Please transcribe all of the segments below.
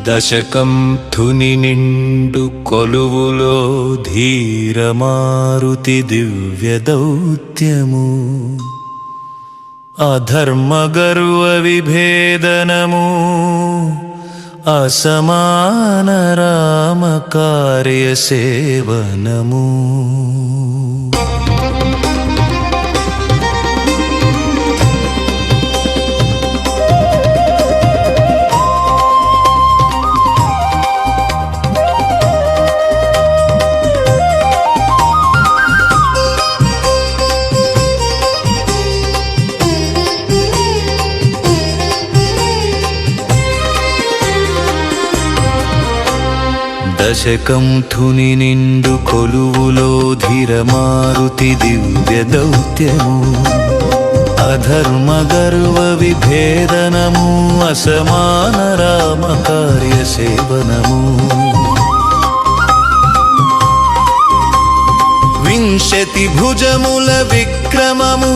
దశకం ధుని నిండు కొలువులో ధీరమారుతి దివ్య దౌత్యము అధర్మ గర్వ విభేదనము అసమాన రామ కార్య సేవనము దశకం ధుని నిండు కొలువులో ధీరమారుతి దివ్య దౌత్యము అధర్మ గర్వ విభేదనము అసమాన రామ కార్య సేవనము వింశతి భుజముల విక్రమము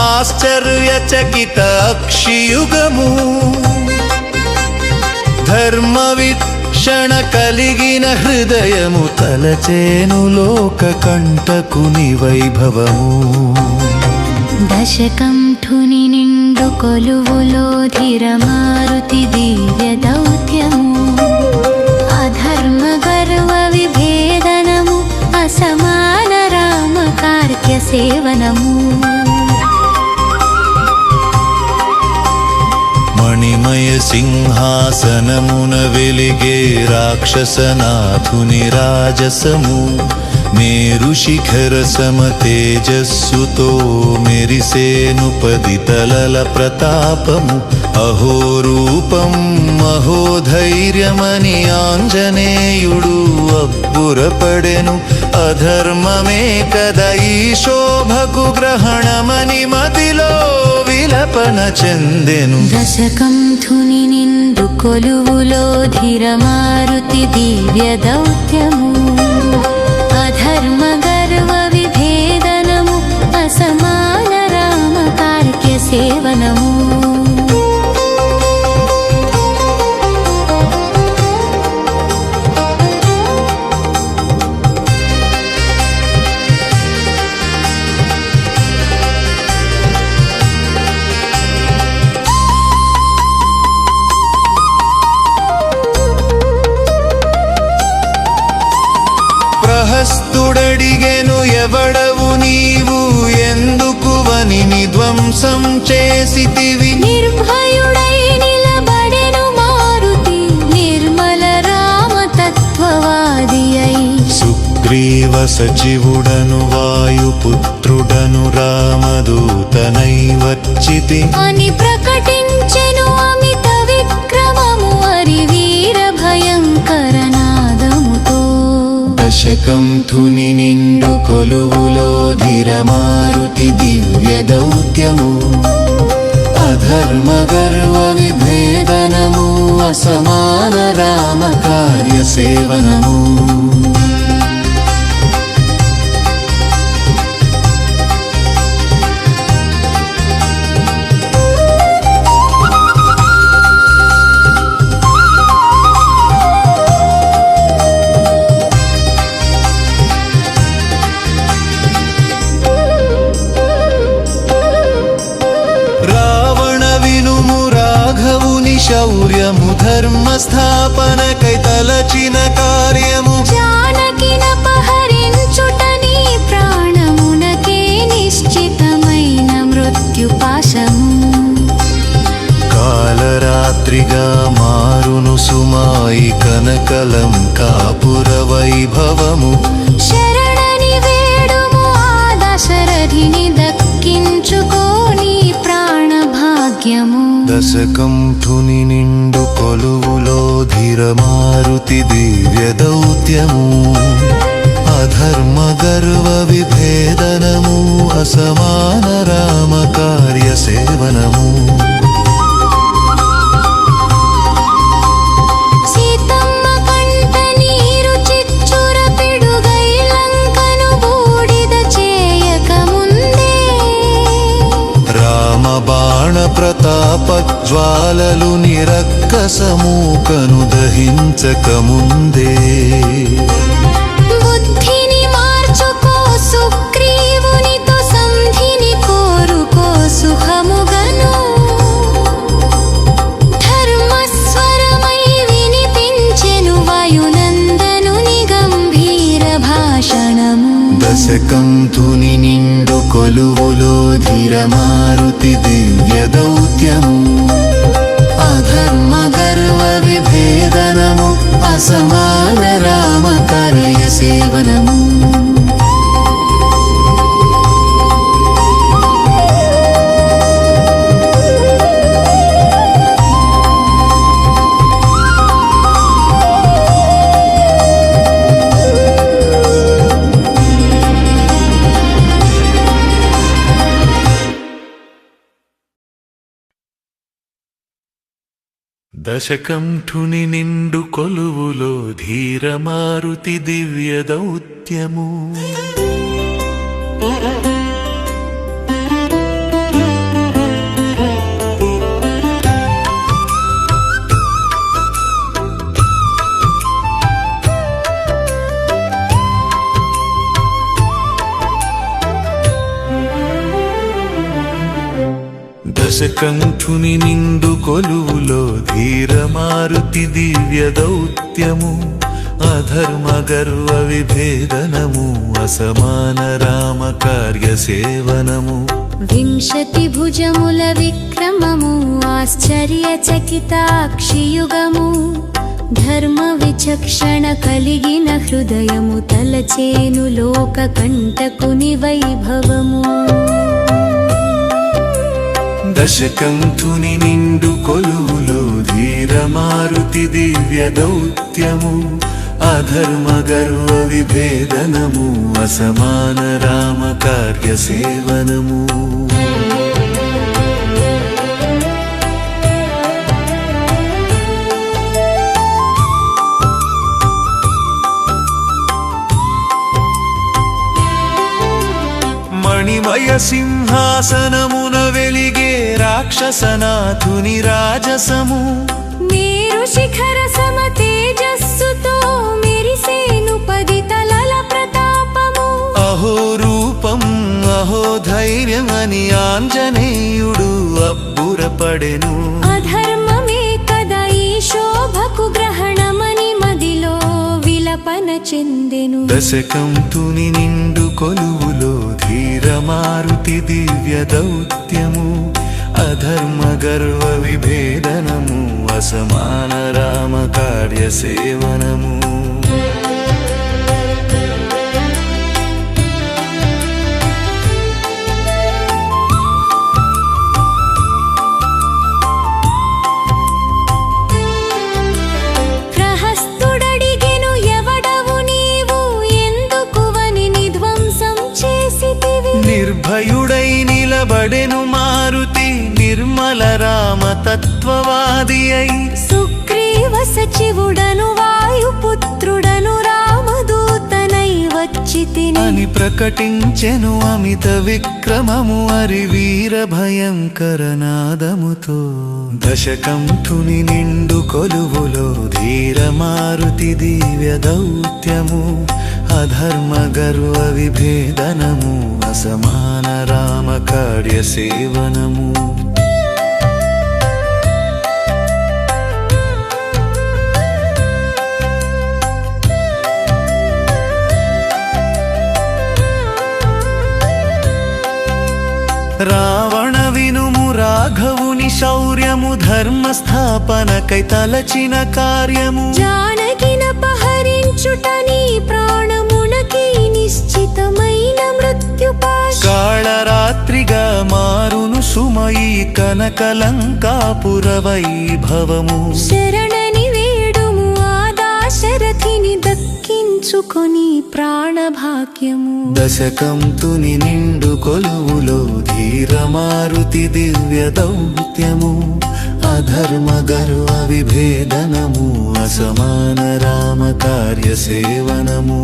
ఆశ్చర్యచకిత అక్షియుగము ధర్మవిక్షణ కలిగిన హృదయము తలచేను లోక కంటకుని వైభవము దశకం ధుని నిండు కొలువులో ధీరమారుతి దివ్య దౌత్యము అధర్మ గర్వ విభేదనము అసమాన రామ కార్య సేవనము మణిమయ సింహాసనమున వెలిగే రాక్షసనాథుని రాజసము మేరు శిఖర సమ తేజస్సుతో మెరిసేను పది తలల ప్రతాపము అహో రూపం అహో ధైర్యమని ఆంజనేయుడు అబ్బురపడెను అధర్మమే కదా ఈ శోభకు గ్రహణమని మదిలో విలపన చెందెను దశకం ధుని నిండు కొలువులో ధీరమారుతి దివ్య దౌత్యము అధర్మ గర్వ విభేదనము అసమాన రామ కార్య సేవనము ప్రహస్తుడడిగెను ఎవడవు నీవు ఎందుకు వనిని ధ్వంసం చేసితివి నిర్భయుడై నిలబడెను మారుతి నిర్మల రామ తత్వవాది అయి సుగ్రీవ సచివుడను వాయుపుత్రుడను రామదూతనై వచ్చితి అని ప్రకటించెను అమిత విక్రమము హరి వీర భయంకర నాదముతో దశకం ధుని నిండు కొలువులో ధీరమారుతి దివ్య దౌత్యము అధర్మ గర్వ విభేదనము అసమాన రామ కార్య సేవనము శౌర్యము ధర్మ స్థాపనకై తలచిన కార్యము జానకినపహరించుట నీ ప్రాణమునకే నిశ్చితమైన మృత్యుపాశము కాలరాత్రిగా మారును సుమాయి కనకలంకాపుర వైభవము శరణని వేడుము ఆ దశరథిని దక్కించుకోని ప్రాణ భాగ్యము దశకం ధుని నిండు కొలువులో ధీరమారుతి దివ్య దౌత్యము అధర్మ గర్వ విభేదన అసమాన రామ కార్య సేవనము సీతమ్మ కంట నీరు చిచ్చుర పిడుగై లంకను బూడిద చేయకముందే రామ బాణ ప్రతాప జ్వాలలు నిరక్కసమూకను దహించకముందే బుద్ధిని మార్చుకో సుగ్రీవునితో సంధిని కోరుకో సుఖముగను ధర్మస్వరమై వినిపించెను వాయునందనుని గంభీర భాషణము దశకంఠుని నిండు కొలువులో ధీర మారుతి దివ్య దౌత్యము అధర్మ గర్వ విభేదనము అసమాన రామ కార్య సేవనము దశకంఠుని నిండు కొలువులో ధీర మారుతి దివ్య దౌత్యము దశకంఠుని నిండు కొలువులో ధీర మారుతి దివ్య దౌత్యము అధర్మ గర్వ విభేదనము అసమాన రామ కార్య సేవనము వింశతి భుజముల విక్రమము ఆశ్చర్యచకితాక్షియుగము ధర్మ విచక్షణ కలిగిన హృదయము తలచేను లోక కంటకుని వైభవము దశకంఠుని నిండు కొలువులో ధీర మారుతి దివ్య దౌత్యము అధర్మ గర్వ విభేదనము అసమాన రామ కార్య సేవనము మణిమయ సింహాసనమున వెలిగే రాక్షసనాథుని రాజసము మేరు శిఖర సమ తేజస్సుతో మెరిసేను 10 తలల ప్రతాపము అహో రూపం అహో ధైర్యం అని ఆంజనేయుడు అబ్బురపడెను అధర్మమే కదా ఈ శోభకు గ్రహణమని మదిలో విలపన చెందెను దశకంఠుని నిండు కొలువులో ధీర మారుతి దివ్య దౌత్యము అధర్మ గర్వ విభేదనము అసమాన రామ కార్య సేవనము ప్రహస్తుడడిగెను ఎవడవు నీవు ఎందుకువని నిధ్వంసం చేసితివి నిర్భయుడై నిలబడెను మారుతి నిర్మల రామ తత్వవాది అయి సుగ్రీవ సచివుడను వాయుపుత్రుడను రామదూతనై వచ్చితిని అని ప్రకటించెను అమిత విక్రమము అరి వీర భయంకర నాదముతో దశకంఠుని నిండు కొలువులో ధీర మారుతి దివ్య దౌత్యము అధర్మ గర్వ విభేదనము అసమాన రామ కార్య సేవనము రావణ వినుము రాఘవుని శౌర్యము ధర్మ స్థాపనకై తలచిన కార్యము జానకినపహరించుట నీ ప్రాణమునకి నిశ్చితమైన మృత్యుపాశ కాళరాత్రిగా మారును సుమయి కనకలంకాపుర వైభవము శరణని వేడుము ఆ దాశరథిని దక్కించుకొని ప్రాణ భాగ్యము దశకంతుని నిండు కొలువులో ధీరమారుతి దివ్య దౌత్యము అధర్మ గర్వ విభేదనము అసమాన రామ కార్య సేవనము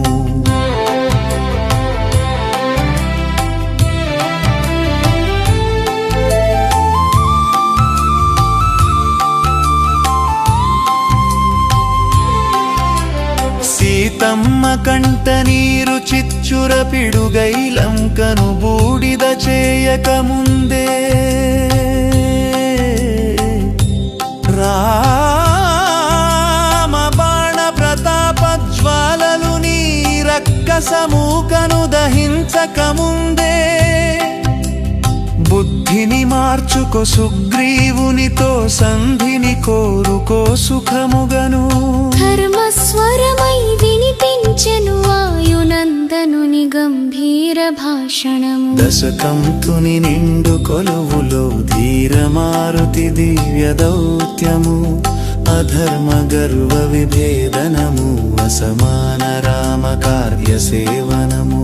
సీతమ్మ కంట నీరు చిచ్చుర పిడుగై లంకను బూడిద చేయకముందే రామ బాణ ప్రతాప జ్వాలలు నీ రక్కసమూకను దహించకముందే బుద్ధిని మార్చుకో సుగ్రీవునితో సంధిని కోరుకో సుఖముగను ధర్మస్వరమై వినిపించెను వాయునందనుని గంభీర భాషణము దశకంతుని నిండు కొలువులో ధీరమారుతి దివ్య దౌత్యము అధర్మ గర్వ విభేదనము అసమాన రామ కార్య సేవనము